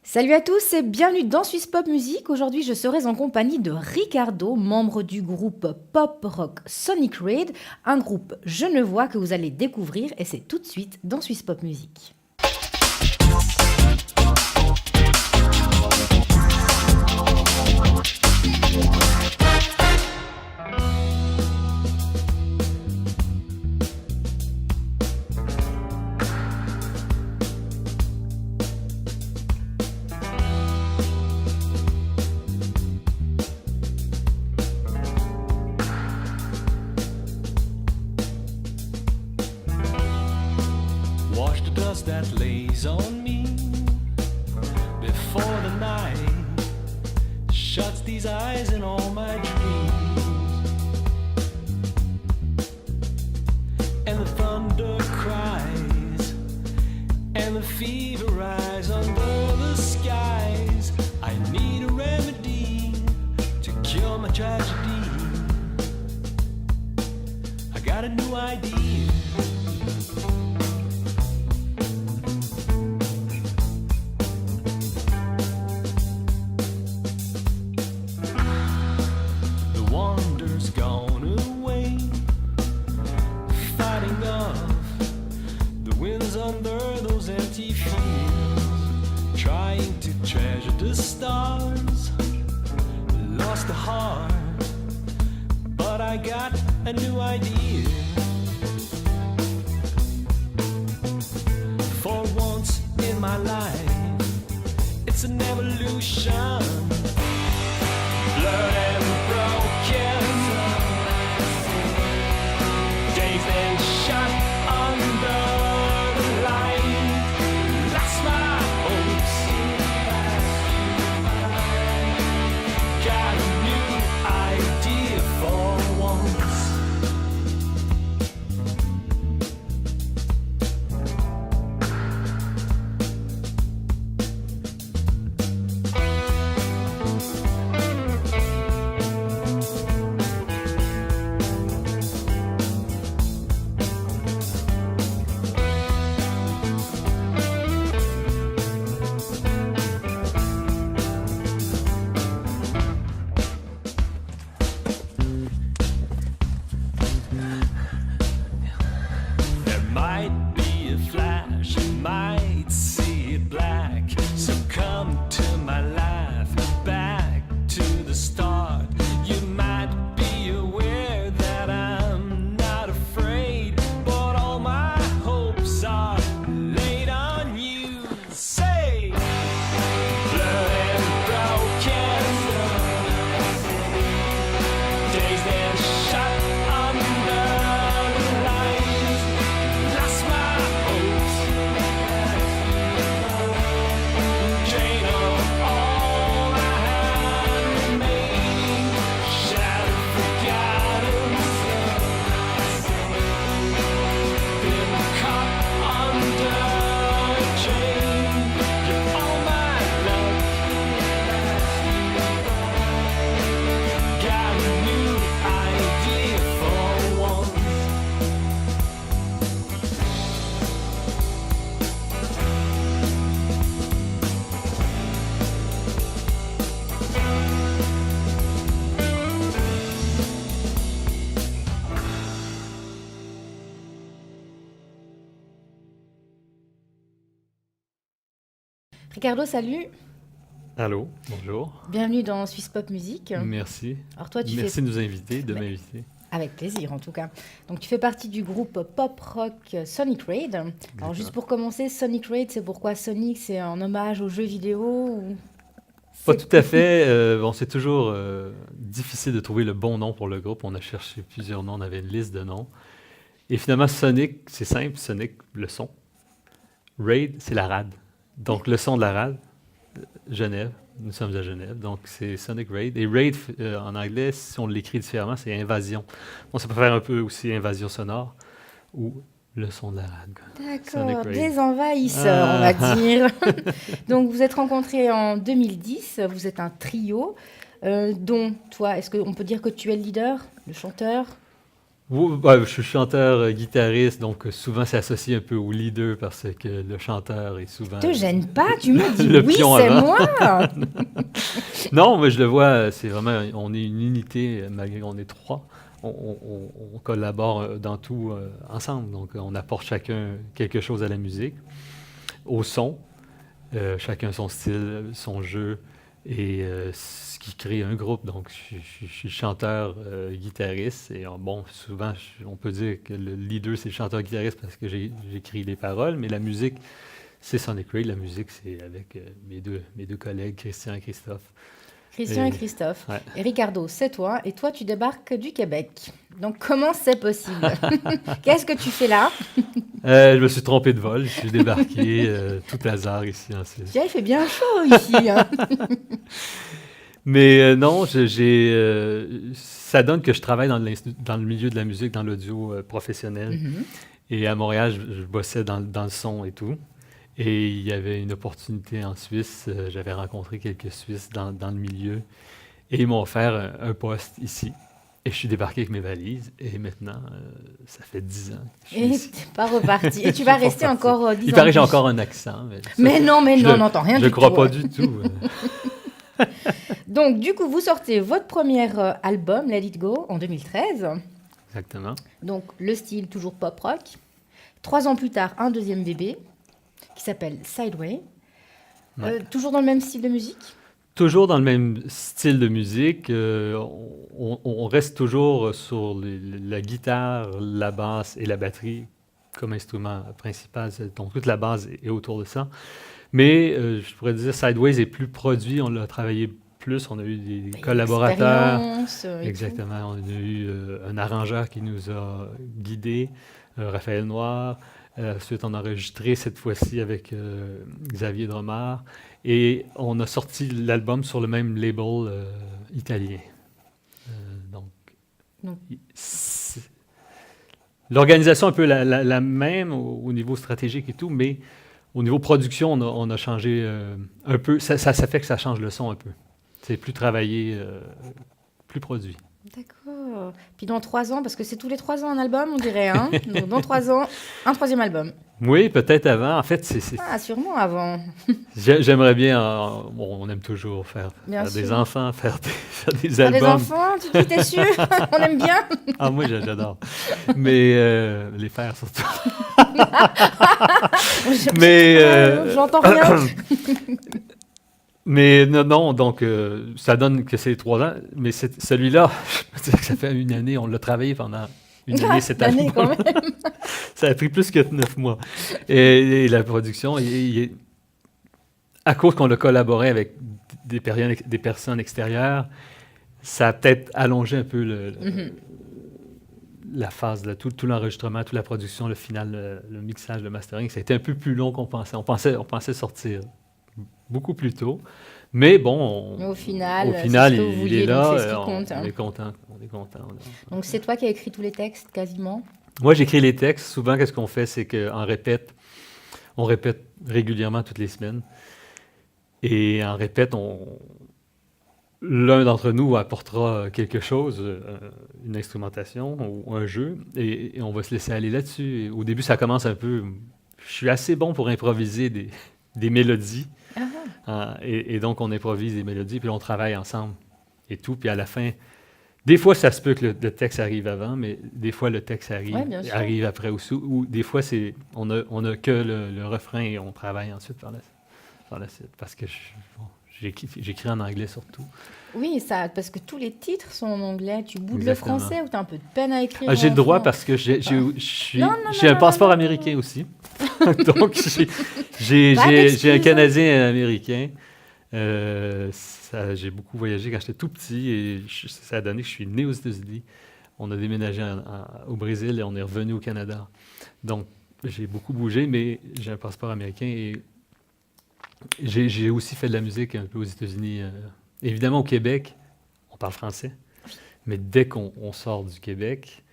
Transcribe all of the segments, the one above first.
Salut à tous et bienvenue dans Swiss Pop Music. Aujourd'hui, je serai en compagnie de Ricardo, membre du groupe pop rock Sonic Raid, un groupe genevois que vous allez découvrir et c'est tout de suite dans Swiss Pop Music. Wash the dust that lays on me before the night shuts these eyes in all my dreams. And the thunder cries and the fever rise under the skies. I need a remedy to cure my tragedy. I got a new idea. Under those empty fields, trying to treasure the stars, lost the heart, but I got a new idea. For once in my life, it's an evolution, blurred and broken, dazed and shut under. Ricardo, salut. Allô, bonjour. Bienvenue dans Swiss Pop Music. Merci. Alors toi, Merci de nous inviter, de m'inviter. Avec plaisir en tout cas. Donc tu fais partie du groupe pop rock Sonic Raid. Alors juste pour commencer, Sonic Raid, c'est pourquoi Sonic, c'est un hommage aux jeux vidéo ou... Pas tout à fait. Bon, c'est toujours difficile de trouver le bon nom pour le groupe. On a cherché plusieurs noms, on avait une liste de noms. Et finalement, Sonic, c'est simple, Sonic, le son. Raid, c'est la rade. Donc le son de la rade, Genève, nous sommes à Genève, donc c'est Sonic Raid. Et Raid, en anglais, si on l'écrit différemment, c'est invasion. Donc ça peut faire un peu aussi invasion sonore ou le son de la rade. D'accord, des envahisseurs, on va dire. Donc vous êtes rencontrés en 2010, vous êtes un trio, dont toi, est-ce qu'on peut dire que tu es le leader, le chanteur ? Ouais, je suis chanteur, guitariste, donc souvent c'est associé un peu au leader parce que le chanteur est souvent Te gêne pas, tu me dis le oui, pion c'est avant. moi. Non, mais je le vois, c'est vraiment, on est une unité, malgré qu'on est trois. On collabore dans tout ensemble. Donc, on apporte chacun quelque chose à la musique, au son, chacun son style, son jeu, et ce qui crée un groupe. Donc, je suis chanteur, guitariste, et bon, souvent, on peut dire que le leader, c'est le chanteur-guitariste parce que j'écris les paroles, mais la musique, c'est Sonic Raid. La musique, c'est avec mes deux collègues, Christian et Christophe. Christian et Et- Christophe. ouais. Et Ricardo, c'est toi. Et toi, tu débarques du Québec. Donc, comment c'est possible? Qu'est-ce que tu fais là? Je me suis trompé de vol, je suis débarqué, tout hasard ici en Suisse. Tiens, il fait bien chaud ici, hein. Mais non, ça donne que je travaille dans le milieu de la musique, dans l'audio professionnel. Mhm. Et à Montréal, je bossais dans le son et tout. Et il y avait une opportunité en Suisse. J'avais rencontré quelques Suisses dans le milieu. Et ils m'ont offert un poste ici. Et je suis débarqué avec mes valises. Et maintenant, ça fait 10 ans que je suis Et ici. t'es pas reparti. Et tu vas Je suis rester pas reparti. encore 10 ans. Il paraît que j'ai de plus. encore un accent. Mais ça, Mais non, je n'entends rien je du crois tout, pas hein. du tout. Donc, du coup, vous sortez votre premier album, Let It Go, en 2013. Exactement. Donc, le style toujours pop-rock. 3 ans plus tard, un deuxième bébé qui s'appelle Sideway. Ouais. Toujours dans le même style de musique? Toujours dans le même style de musique. On reste toujours sur la guitare, la basse et la batterie comme instrument principal. Donc, toute la base est autour de ça. Mais je pourrais dire Sideways est plus produit. On l'a travaillé plus. On a eu des collaborateurs. Expérience, et tout. Exactement. On a eu un arrangeur qui nous a guidés, Raphaël Noir. Ensuite, on a enregistré cette fois-ci avec Xavier Dromard. Et on a sorti l'album sur le même label italien. Donc, Donc. c'est- l'organisation est un peu la même au niveau stratégique et tout, mais au niveau production, on a changé un peu. Ça fait que ça change le son un peu. C'est plus travaillé, plus produit. D'accord. Puis dans 3 ans, parce que c'est tous les 3 ans un album, on dirait, hein? Donc dans 3 ans, un troisième album. Oui, peut-être avant. En fait, Ah, sûrement avant. j'aimerais bien. Bon, on aime toujours faire Bien des sûr. enfants, faire des T'as des albums. enfants, tu t'es sûr? On aime bien. Ah, moi, j'adore. Mais les faire surtout. Mais, J'entends rien. Mais non, donc ça donne que c'est 3 ans. Mais celui-là, je peux dire que ça fait une année. On l'a travaillé pendant une année cette année. L'année, quand même. Ça a pris plus que 9 mois. Et la production, à cause qu'on a collaboré avec des personnes extérieures, ça a peut-être allongé un peu Mhm. la phase, tout l'enregistrement, toute la production, le final, le mixage, le mastering. Ça a été un peu plus long qu'on pensait. On pensait sortir beaucoup plus tôt. Mais bon, Mais au final, c'est final, ce que vous il vouliez, est donc là. c'est ce qui compte, hein. On est content. On est content. Donc c'est toi qui as écrit tous les textes, quasiment. Moi, j'écris les textes. Souvent, qu'est-ce qu'on fait, c'est qu'on on répète régulièrement toutes les semaines. Et en répète, l'un d'entre nous apportera quelque chose, une instrumentation ou un jeu, et on va se laisser aller là-dessus. Et au début, ça commence un peu. Je suis assez bon pour improviser des mélodies. Et donc, on improvise des mélodies, puis on travaille ensemble et tout. Puis à la fin, des fois, ça se peut que le texte arrive avant, mais des fois, le texte Ouais, bien sûr. arrive après aussi. Ou des fois, on a que le refrain et on travaille ensuite par la suite. Parce que j'écris en anglais surtout. Oui, ça, parce que tous les titres sont en anglais. Tu boudes le Exactement. français ou tu as un peu de peine à écrire J'ai en le droit français? parce que Non, j'ai un non, passeport non, américain aussi. Donc, j'ai Pas d'excuse, un hein. Canadien américain. J'ai beaucoup voyagé quand j'étais tout petit et ça a donné que je suis né aux États-Unis. On a déménagé au Brésil et on est revenu au Canada. Donc, j'ai beaucoup bougé, mais j'ai un passeport américain et j'ai aussi fait de la musique un peu aux États-Unis. Évidemment, au Québec, on parle français, mais dès qu'on sort du Québec,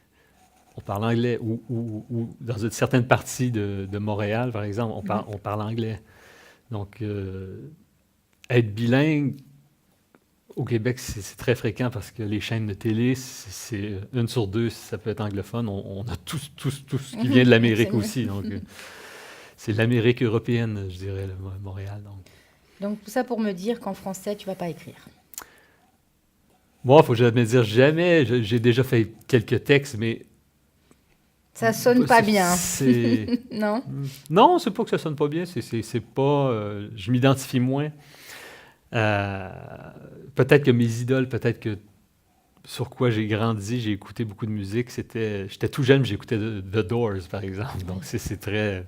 on parle anglais ou dans une certaine partie de Montréal, par exemple, on parle anglais. Donc, être bilingue, Au Québec, c'est très fréquent parce que les chaînes de télé, c'est une sur deux, ça peut être anglophone. On a tout ce qui vient de l'Amérique Absolument. aussi. Donc, c'est l'Amérique européenne, je dirais, Montréal. Donc tout ça pour me dire qu'en français, tu vas pas écrire. Bon, il faut jamais dire jamais. J'ai déjà fait quelques textes, mais Ça sonne pas bien. c'est Non? non, c'est pas que ça sonne pas bien. C'est pas. Je m'identifie moins. Peut-être que mes idoles, peut-être que sur quoi j'ai grandi, j'ai écouté beaucoup de musique. J'étais tout jeune, j'écoutais The Doors, par exemple. Donc c'est très.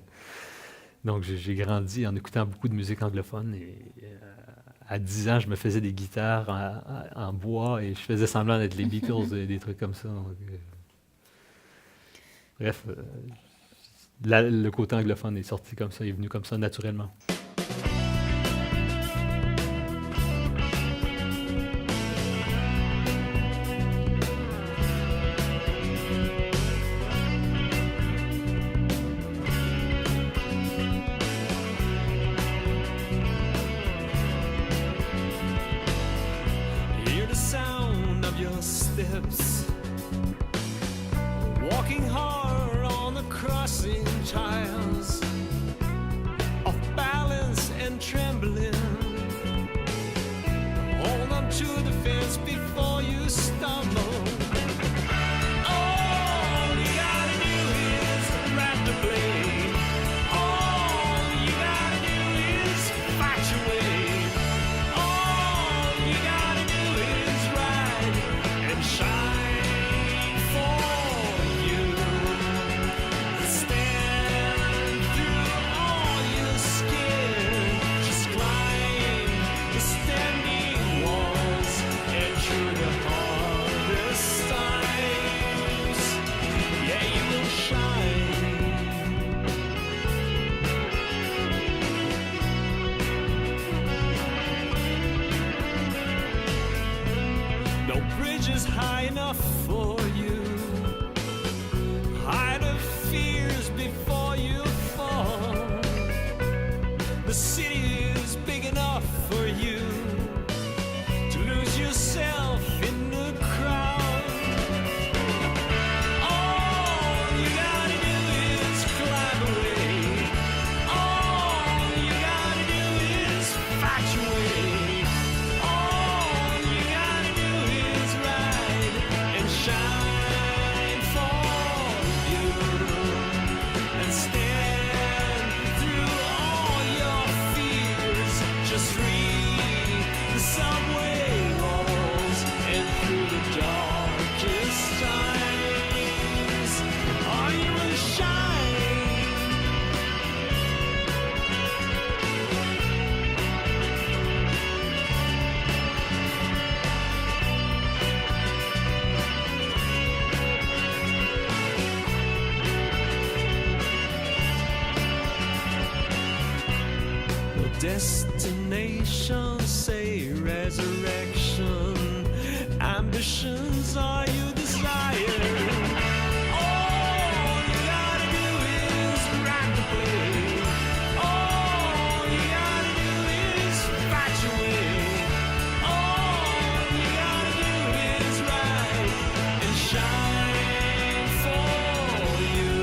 Donc j'ai grandi en écoutant beaucoup de musique anglophone. Et à 10 ans, je me faisais des guitares en bois et je faisais semblant d'être les Beatles et des trucs comme ça. Donc, bref, le côté anglophone est sorti comme ça, est venu comme ça naturellement. Hear the sound of your steps, walking hard on the crossing tiles, off balance and trembling. Hold on to the fence before you stumble. All you gotta do is grab the blade. All you gotta do is fight your way. All you gotta do is ride and shine for you. Stand through all your skin. Just climb the standing walls and through the hardest times. Yeah, you will shine. No bridge is high enough for you. Hide the fears before you fall. The city is big enough for you to lose yourself in the crowd. All you gotta do is climb away. All you gotta do is fight your way. All you gotta do is ride and shine for you. And stand through all your fears. Just read the subway walls and through the darkest times. Are you will shine? No destination, say resurrection. Ambitions are you desire. All you gotta do is grab the blade. All you gotta do is fight your way. All you gotta do is ride and shine for you.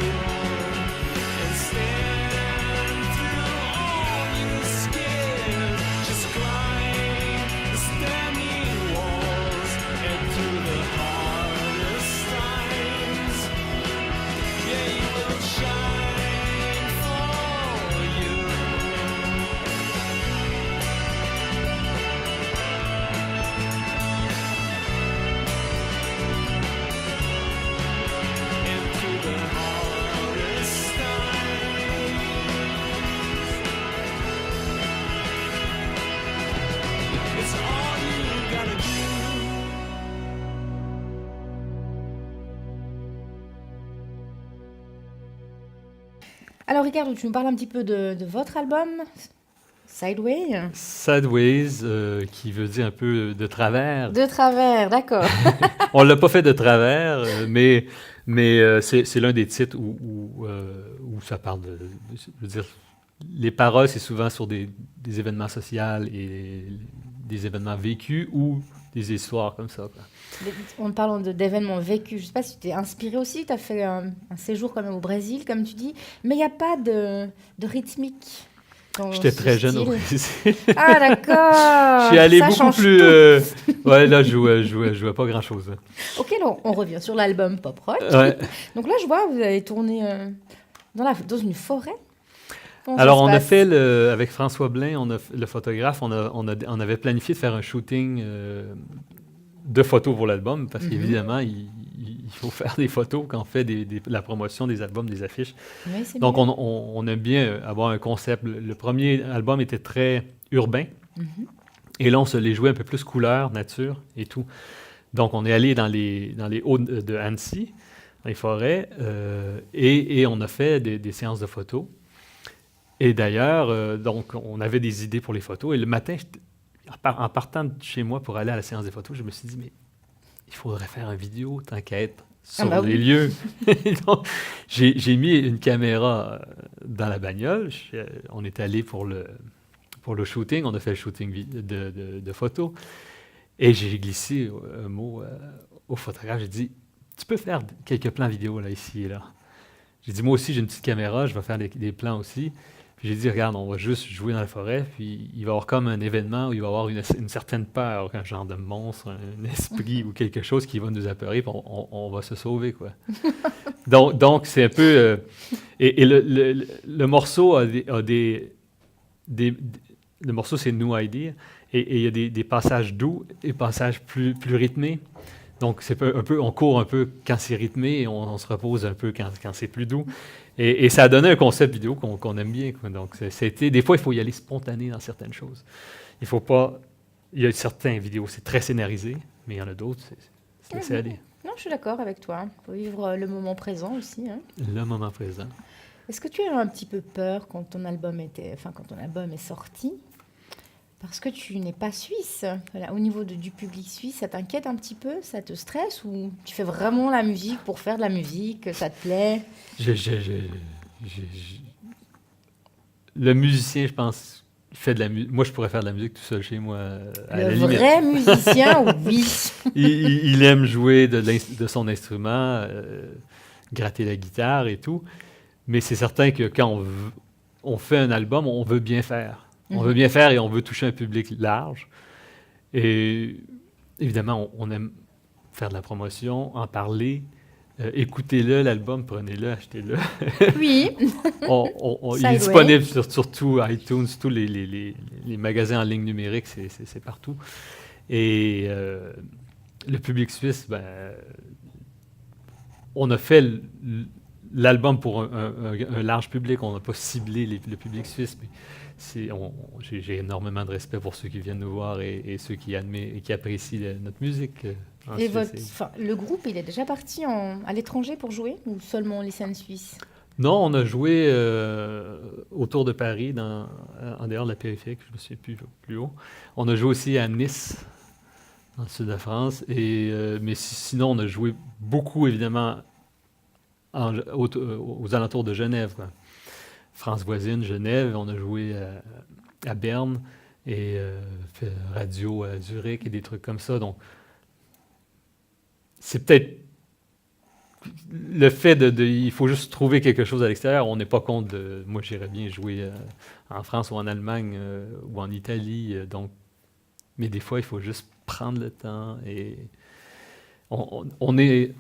And stand through all your skin. Just climb the standing walls and through the hardest times. Yeah, you will shine for you. And through the hardest times. It's all you gotta do. Alors Ricardo, tu nous parles un petit peu de votre album, Sideway? Sideways, qui veut dire un peu de travers. De travers, d'accord. On l'a pas fait de travers, mais c'est l'un des titres où ça parle je veux dire, les paroles, c'est souvent sur des événements sociaux et des événements vécus ou des histoires comme ça, quoi. En parlant d'événements vécus, je ne sais pas si tu t'es inspiré aussi, tu as fait un séjour quand même au Brésil, comme tu dis, mais il n'y a pas de rythmique dans J'étais ce très jeune au style. Brésil. Ah, d'accord. Je suis allé Ça beaucoup change plus... tout. Ouais, là, je jouais pas grand-chose. Ok, alors on revient sur l'album Pop Rock. Ouais. Donc là, je vois, vous avez tourné dans une forêt. Comment ça Alors, se on a passe? fait, avec François Blain, le photographe, on avait planifié de faire un shooting de photos pour l'album, parce Mhm. qu'évidemment, il faut faire des photos quand on fait la promotion des albums, des affiches. Oui, c'est Donc, bien. on aime bien avoir un concept. Le premier album était très urbain, Mhm. et là, on se les jouait un peu plus couleur, nature et tout. Donc, on est allé dans les hauts de Annecy, dans les forêts, et on a fait des séances de photos. Et d'ailleurs, donc, on avait des idées pour les photos. Et le matin, en partant de chez moi pour aller à la séance des photos, je me suis dit, mais il faudrait faire une vidéo, tant qu'à être sur bah les oui. lieux. Donc, j'ai mis une caméra dans la bagnole. On est allé pour le shooting. On a fait le shooting de photos. Et j'ai glissé un mot au photographe. J'ai dit, tu peux faire quelques plans vidéo là, ici et là. J'ai dit, moi aussi, j'ai une petite caméra. Je vais faire des plans aussi. Puis j'ai dit, regarde, on va juste jouer dans la forêt, puis il va y avoir comme un événement où il va y avoir une certaine peur, un genre de monstre, un esprit ou quelque chose qui va nous apeurer, puis on va se sauver, quoi. Donc c'est un peu... et le morceau le morceau, c'est New Idea, et il y a des passages doux et passages plus rythmés. Donc, c'est un peu, on court un peu quand c'est rythmé et on se repose un peu quand c'est plus doux. Et ça a donné un concept vidéo qu'on aime bien, quoi. Donc, des fois, il faut y aller spontané dans certaines choses. Il faut pas... Il y a certaines vidéos, c'est très scénarisé, mais il y en a d'autres, c'est se laisser aller. Non, je suis d'accord avec toi. Il faut vivre le moment présent aussi, hein. Le moment présent. Est-ce que tu as eu un petit peu peur quand ton album est sorti? Parce que tu n'es pas suisse. Voilà, au niveau du public suisse, ça t'inquiète un petit peu? Ça te stresse? Ou tu fais vraiment la musique pour faire de la musique? Ça te plaît? Le musicien, je pense, fait de la musique. Moi, je pourrais faire de la musique tout seul chez moi, à Le la limite. vrai musicien, oui. Il aime jouer de son instrument, gratter la guitare et tout. Mais c'est certain que quand on fait un album, on veut bien faire. On veut bien faire et on veut toucher un public large. Et évidemment, on aime faire de la promotion, en parler. Écoutez-le, l'album, prenez-le, achetez-le. Oui. Il est disponible sur tout iTunes, tous les magasins en ligne numérique, c'est partout. Et le public suisse, ben, on a fait l'album pour un large public, on n'a pas ciblé le public suisse. Mais j'ai énormément de respect pour ceux qui viennent nous voir et ceux qui admettent et qui apprécient notre musique. Et le groupe, il est déjà parti à l'étranger pour jouer ou seulement les scènes suisses? Non, on a joué autour de Paris, en dehors de la périphérique, je ne me souviens plus haut. On a joué aussi à Nice, dans le sud de la France. Mais sinon, on a joué beaucoup, évidemment, aux alentours de Genève, quoi. France voisine, Genève. On a joué à Berne et fait radio à Zurich et des trucs comme ça. Donc, c'est peut-être le fait il faut juste trouver quelque chose à l'extérieur. On n'est pas contre moi, j'irais bien jouer en France ou en Allemagne ou en Italie. Mais des fois, il faut juste prendre le temps. Et on est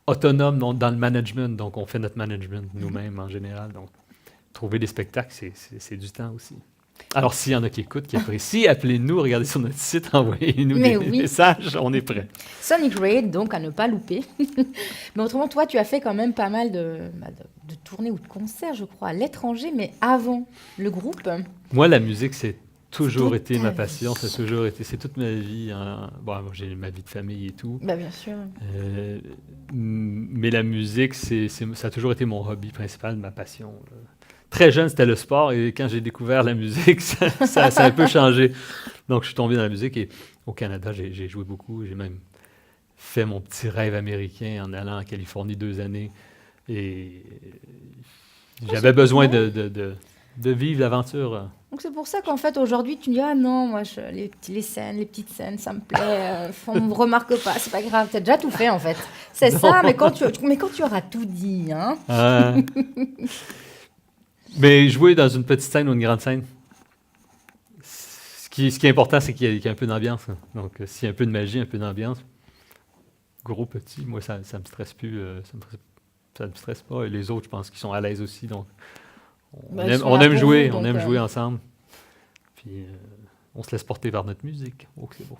autonome dans le management. Donc, on fait notre management nous-mêmes en général. Donc, trouver des spectacles, c'est du temps aussi. Alors, s'il y en a qui écoutent, qui apprécient, appelez-nous, regardez sur notre site, envoyez-nous des messages, on est prêts. Sonic Raid, donc à ne pas louper. Mais autrement, toi, tu as fait quand même pas mal de tournées ou de concerts, je crois, à l'étranger, mais avant le groupe. Moi, la musique, c'est toujours été ma vie. passion, c'est toute ma vie. Bon, moi, j'ai ma vie de famille et tout. Bah, bien sûr. Mais la musique, ça a toujours été mon hobby principal, ma passion. Très jeune, c'était le sport, et quand j'ai découvert la musique, ça a un peu changé. Donc, je suis tombé dans la musique, et au Canada, j'ai joué beaucoup. J'ai même fait mon petit rêve américain en allant en Californie 2 années. Et j'avais besoin de vivre l'aventure. Donc c'est pour ça qu'en fait aujourd'hui tu dis ah non moi les petites scènes ça me plaît, on me remarque pas, c'est pas grave, t'as déjà tout fait en fait. C'est ça, mais quand tu auras tout dit, hein. Mais jouer dans une petite scène ou une grande scène, ce qui est important c'est qu'il y a un peu d'ambiance. Hein. Donc s'il y a un peu de magie, un peu d'ambiance, gros petit, moi ça me stresse plus, ça me stresse pas. Et les autres je pense qu'ils sont à l'aise aussi, donc on aime jouer ensemble. Puis on se laisse porter vers notre musique. Oh, c'est beau.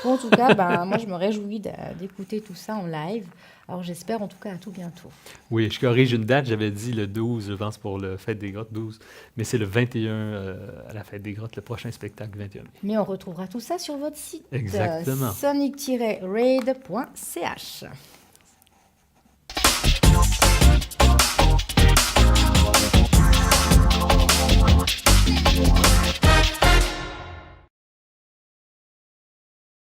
Bon, en tout cas, moi, je me réjouis d'écouter tout ça en live. Alors, j'espère en tout cas à tout bientôt. Oui, je corrige une date. J'avais dit le 12, je pense, pour le Fête des Grottes, 12. Mais c'est le 21 à la Fête des Grottes, le prochain spectacle, 21 mai. Mais on retrouvera tout ça sur votre site. Exactement. sonic-raid.ch.